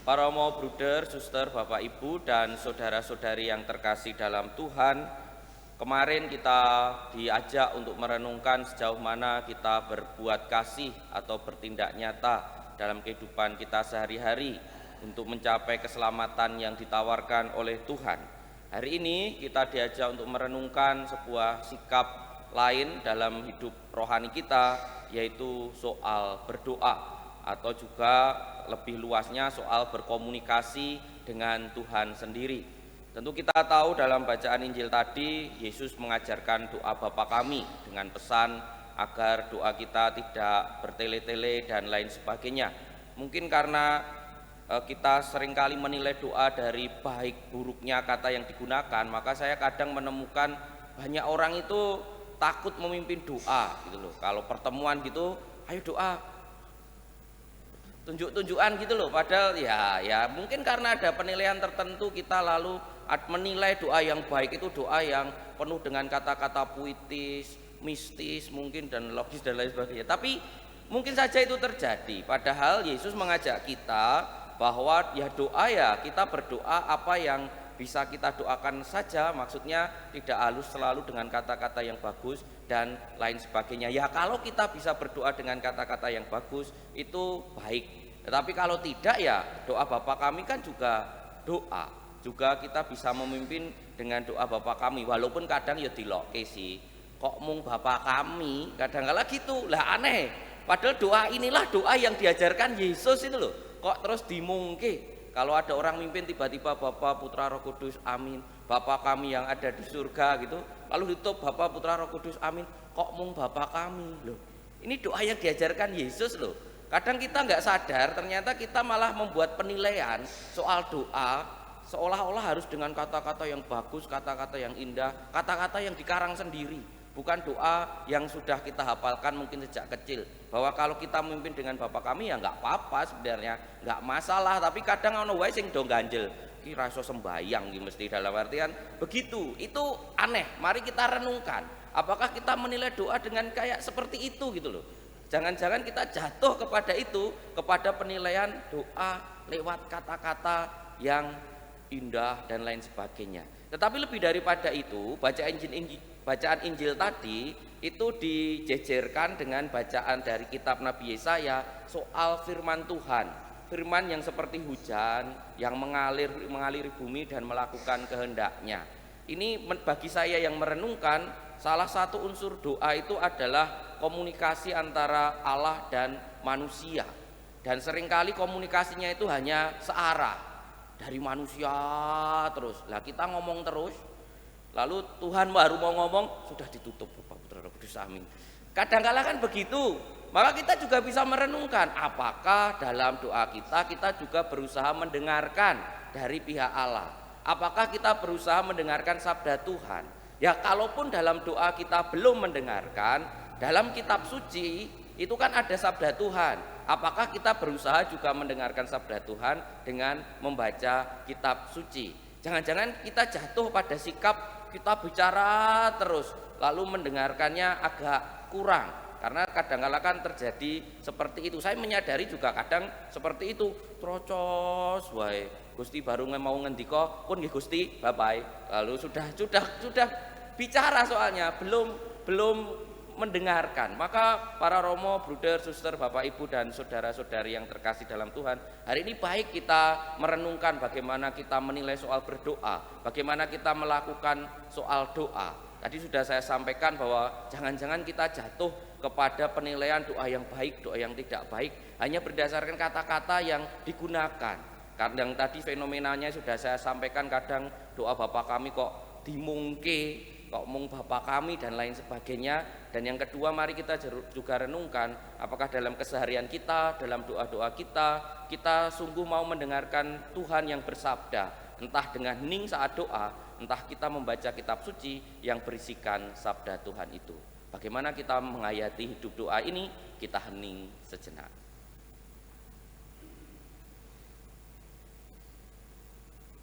Para mau bruder, suster, bapak ibu, dan saudara-saudari yang terkasih dalam Tuhan, kemarin kita diajak untuk merenungkan sejauh mana kita berbuat kasih atau bertindak nyata dalam kehidupan kita sehari-hari untuk mencapai keselamatan yang ditawarkan oleh Tuhan. Hari ini kita diajak untuk merenungkan sebuah sikap lain dalam hidup rohani kita, yaitu soal berdoa, atau juga lebih luasnya soal berkomunikasi dengan Tuhan sendiri. Tentu kita tahu dalam bacaan Injil tadi, Yesus mengajarkan doa Bapa kami dengan pesan agar doa kita tidak bertele-tele dan lain sebagainya. Mungkin karena kita seringkali menilai doa dari baik buruknya kata yang digunakan, maka saya kadang menemukan banyak orang itu takut memimpin doa gitu loh. Kalau pertemuan gitu, ayo doa, tunjuk-tunjukan gitu loh, padahal ya mungkin karena ada penilaian tertentu kita lalu menilai doa yang baik itu doa yang penuh dengan kata-kata puitis, mistis mungkin dan logis dan lain sebagainya. Tapi mungkin saja itu terjadi, padahal Yesus mengajak kita bahwa ya doa ya kita berdoa apa yang bisa kita doakan saja, maksudnya tidak halus selalu dengan kata-kata yang bagus dan lain sebagainya. Ya kalau kita bisa berdoa dengan kata-kata yang bagus itu baik, tetapi kalau tidak ya doa Bapa kami kan juga doa, juga kita bisa memimpin dengan doa Bapa kami, walaupun kadang ya diloke sih, kok mung Bapa kami, kadang-kala gitu lah, aneh, padahal doa inilah doa yang diajarkan Yesus itu loh, kok terus dimungke. Kalau ada orang mimpin tiba-tiba Bapa, Putra, Roh Kudus, amin, Bapa kami yang ada di surga gitu, lalu ditutup Bapa, Putra, Roh Kudus, amin, kok mung Bapa kami loh. Ini doa yang diajarkan Yesus loh. Kadang kita nggak sadar, ternyata kita malah membuat penilaian soal doa seolah-olah harus dengan kata-kata yang bagus, kata-kata yang indah, kata-kata yang dikarang sendiri, bukan doa yang sudah kita hafalkan mungkin sejak kecil, bahwa kalau kita memimpin dengan Bapa kami ya nggak apa-apa sebenarnya, nggak masalah. Tapi kadang ono wae sing do ganjel iki rasa sembayang iki, mesti dalam artian begitu, itu aneh. Mari kita renungkan, apakah kita menilai doa dengan kayak seperti itu gitu loh. Jangan-jangan kita jatuh kepada itu, kepada penilaian doa lewat kata-kata yang indah dan lain sebagainya. Tetapi lebih daripada itu, bacaan Injil tadi itu dijejerkan dengan bacaan dari kitab Nabi Yesaya soal firman Tuhan, firman yang seperti hujan yang mengaliri bumi dan melakukan kehendaknya. Ini bagi saya yang merenungkan, salah satu unsur doa itu adalah komunikasi antara Allah dan manusia, dan seringkali komunikasinya itu hanya searah dari manusia terus. Lah kita ngomong terus, lalu Tuhan baru mau ngomong sudah ditutup Bapa, Putra, Roh Kudus, amin. Kadang-kala kan begitu. Maka kita juga bisa merenungkan, apakah dalam doa kita juga berusaha mendengarkan dari pihak Allah? Apakah kita berusaha mendengarkan sabda Tuhan? Ya kalaupun dalam doa kita belum mendengarkan, dalam kitab suci itu kan ada sabda Tuhan. Apakah kita berusaha juga mendengarkan sabda Tuhan dengan membaca kitab suci? Jangan-jangan kita jatuh pada sikap kita bicara terus, lalu mendengarkannya agak kurang. Karena kadang-kala kan terjadi seperti itu. Saya menyadari juga kadang seperti itu. Trocos wae. Gusti baru mau ngendika pun nggih Gusti, bye bye. Lalu sudah bicara soalnya belum mendengarkan. Maka para romo, bruder, suster, bapak ibu dan saudara-saudari yang terkasih dalam Tuhan, hari ini baik kita merenungkan bagaimana kita menilai soal berdoa, bagaimana kita melakukan soal doa. Tadi sudah saya sampaikan bahwa jangan-jangan kita jatuh kepada penilaian doa yang baik, doa yang tidak baik hanya berdasarkan kata-kata yang digunakan. Kadang tadi fenomenanya sudah saya sampaikan, kadang doa Bapa kami kok dimungke, kok mung Bapa kami dan lain sebagainya. Dan yang kedua, mari kita juga renungkan apakah dalam keseharian kita, dalam doa-doa kita sungguh mau mendengarkan Tuhan yang bersabda, entah dengan hening saat doa, entah kita membaca kitab suci yang berisikan sabda Tuhan itu. Bagaimana kita menghayati hidup doa ini? Kita hening sejenak.